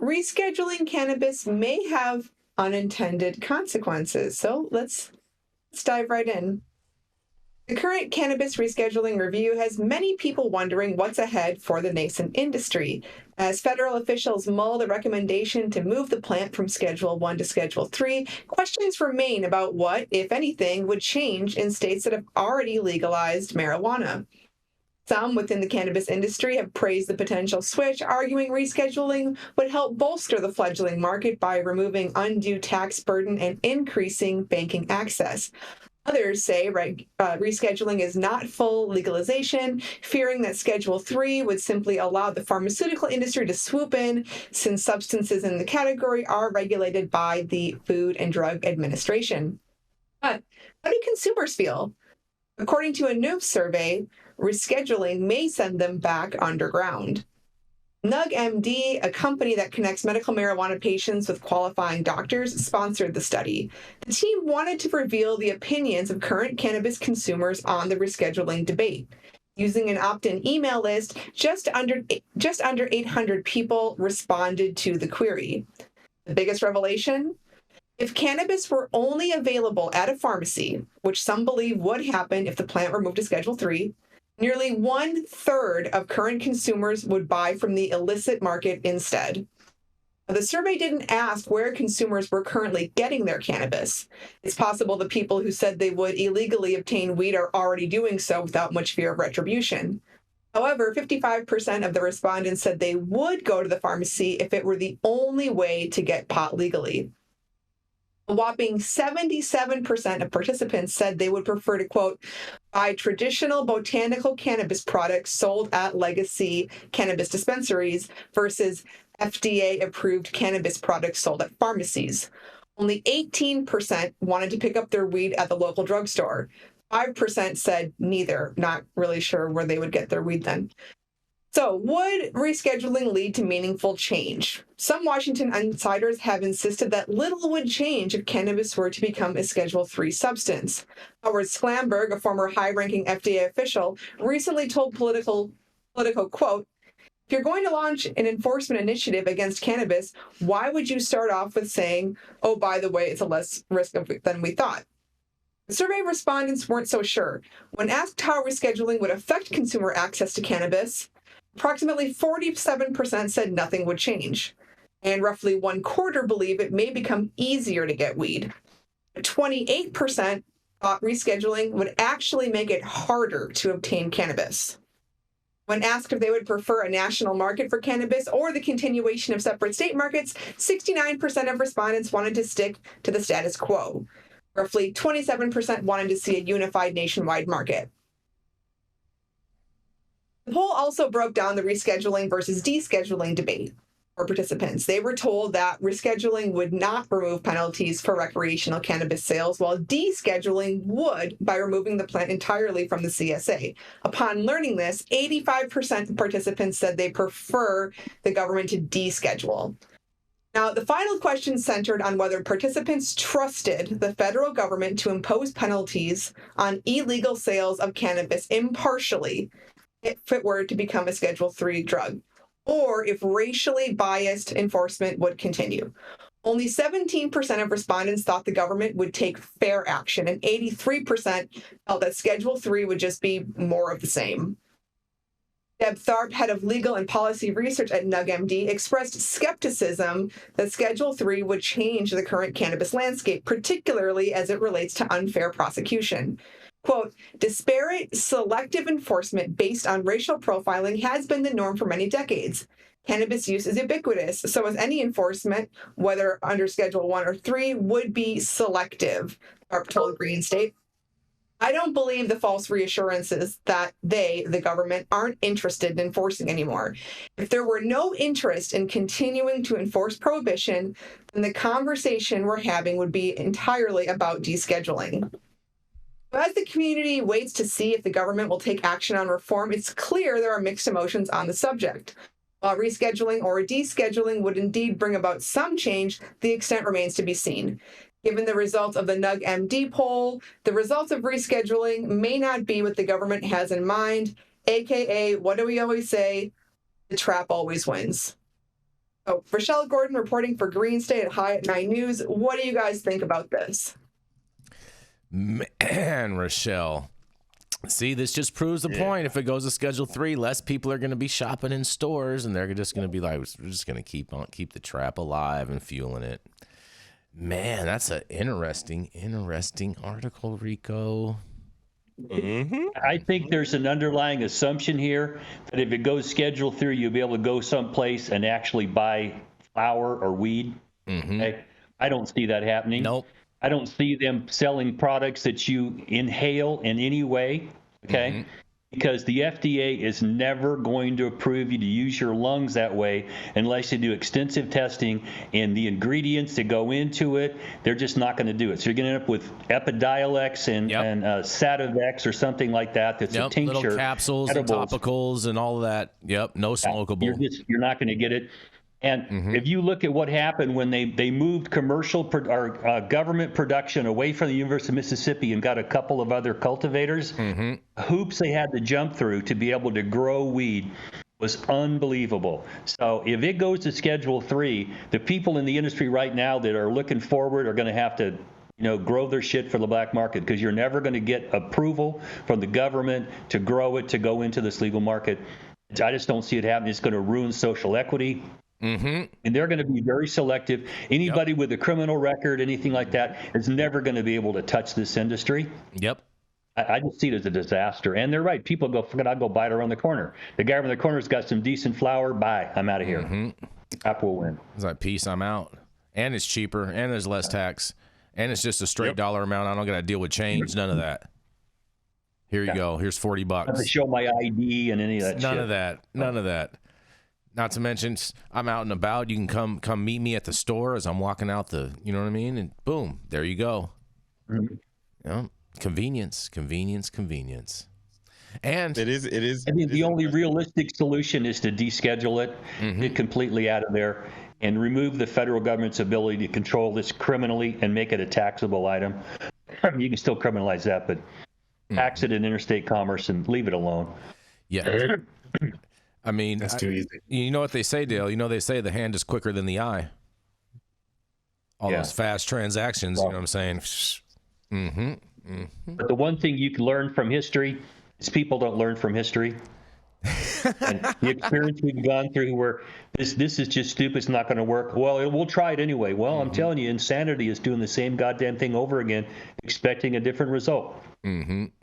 rescheduling cannabis may have unintended consequences. So let's dive right in. The current cannabis rescheduling review has many people wondering what's ahead for the nascent industry. As federal officials mull the recommendation to move the plant from Schedule 1 to Schedule 3, questions remain about what, if anything, would change in states that have already legalized marijuana. Some within the cannabis industry have praised the potential switch, arguing rescheduling would help bolster the fledgling market by removing undue tax burden and increasing banking access. Others say rescheduling is not full legalization, fearing that Schedule 3 would simply allow the pharmaceutical industry to swoop in, since substances in the category are regulated by the Food and Drug Administration. But how do consumers feel? According to a new survey, rescheduling may send them back underground. NugMD, a company that connects medical marijuana patients with qualifying doctors, sponsored the study. The team wanted to reveal the opinions of current cannabis consumers on the rescheduling debate. Using an opt-in email list, just under 800 people responded to the query. The biggest revelation? If cannabis were only available at a pharmacy, which some believe would happen if the plant were moved to Schedule 3, nearly 1/3 of current consumers would buy from the illicit market instead. The survey didn't ask where consumers were currently getting their cannabis. It's possible the people who said they would illegally obtain weed are already doing so without much fear of retribution. However, 55% of the respondents said they would go to the pharmacy if it were the only way to get pot legally. A whopping 77% of participants said they would prefer to, quote, buy traditional botanical cannabis products sold at legacy cannabis dispensaries versus FDA-approved cannabis products sold at pharmacies. Only 18% wanted to pick up their weed at the local drugstore. 5% said neither, not really sure where they would get their weed then. So, would rescheduling lead to meaningful change? Some Washington insiders have insisted that little would change if cannabis were to become a Schedule 3 substance. Howard Schlamberg, a former high-ranking FDA official, recently told Politico, quote, if you're going to launch an enforcement initiative against cannabis, why would you start off with saying, oh, by the way, it's a less risk than we thought? The survey respondents weren't so sure. When asked how rescheduling would affect consumer access to cannabis, approximately 47% said nothing would change, and roughly 1/4 believe it may become easier to get weed. 28% thought rescheduling would actually make it harder to obtain cannabis. When asked if they would prefer a national market for cannabis or the continuation of separate state markets, 69% of respondents wanted to stick to the status quo. Roughly 27% wanted to see a unified nationwide market. The poll also broke down the rescheduling versus descheduling debate for participants. They were told that rescheduling would not remove penalties for recreational cannabis sales, while descheduling would by removing the plant entirely from the CSA. Upon learning this, 85% of participants said they prefer the government to deschedule. Now, the final question centered on whether participants trusted the federal government to impose penalties on illegal sales of cannabis impartially if it were to become a Schedule 3 drug, or if racially biased enforcement would continue. Only 17% of respondents thought the government would take fair action, and 83% felt that Schedule 3 would just be more of the same. Deb Tharp, head of legal and policy research at NugMD, expressed skepticism that Schedule 3 would change the current cannabis landscape, particularly as it relates to unfair prosecution. Quote, disparate, selective enforcement based on racial profiling has been the norm for many decades. Cannabis use is ubiquitous, so as any enforcement, whether under Schedule 1 or 3, would be selective, Tharp told Green State. I don't believe the false reassurances that they, the government, aren't interested in enforcing anymore. If there were no interest in continuing to enforce prohibition, then the conversation we're having would be entirely about descheduling. As the community waits to see if the government will take action on reform, it's clear there are mixed emotions on the subject. While rescheduling or descheduling would indeed bring about some change, the extent remains to be seen. Given the results of the NugMD poll, the results of rescheduling may not be what the government has in mind, aka, what do we always say? The trap always wins. Oh, Rochelle Gordon reporting for Green State at High at 9 News. What do you guys think about this? Man, Rochelle. See, this just proves the point. If it goes to Schedule 3, less people are going to be shopping in stores, and they're just going to be like, we're just going to keep the trap alive and fueling it. Man, that's an interesting article, Rico. Mm-hmm. I think there's an underlying assumption here that if it goes Schedule 3, you'll be able to go someplace and actually buy flower or weed. Mm-hmm. Okay? I don't see that happening. Nope. I don't see them selling products that you inhale in any way, okay? Mm-hmm. Because the FDA is never going to approve you to use your lungs that way unless you do extensive testing, and the ingredients that go into it, they're just not going to do it. So you're going to end up with Epidiolex and Sativex or something like that. That's a tincture. Little capsules edibles, and topicals and all of that. Yep, no smokable. You're not going to get it. And if you look at what happened when they moved commercial or government production away from the University of Mississippi and got a couple of other cultivators, hoops they had to jump through to be able to grow weed was unbelievable. So if it goes to Schedule 3, the people in the industry right now that are looking forward are going to have to grow their shit for the black market, because you're never going to get approval from the government to grow it to go into this legal market. I just don't see it happening. It's going to ruin social equity. And they're going to be very selective. Anybody with a criminal record, anything like that, is never going to be able to touch this industry. I just see it as a disaster. And they're right. People go, forget, I'll go buy it around the corner. The guy around the corner's got some decent flour. Bye. I'm out of here. Apple will win. It's like, peace, I'm out. And it's cheaper. And there's less tax. And it's just a straight dollar amount. I don't got to deal with change. None of that. Here you go. Here's $40. Doesn't show my ID and any of that None shit. of that. None of that. Not to mention, I'm out and about. You can come meet me at the store as I'm walking out you know what I mean? And boom, there you go. Convenience. And it is. I mean, the only realistic solution is to deschedule it, get completely out of there, and remove the federal government's ability to control this criminally and make it a taxable item. You can still criminalize that, but tax it in interstate commerce and leave it alone. Yeah. I mean, that's too easy. You know what they say, Dale? They say the hand is quicker than the eye. All those fast transactions, you know what I'm saying? But the one thing you can learn from history is people don't learn from history. And the experience we've gone through where this is just stupid, it's not going to work. Well, we'll try it anyway. Well, I'm telling you, insanity is doing the same goddamn thing over again, expecting a different result.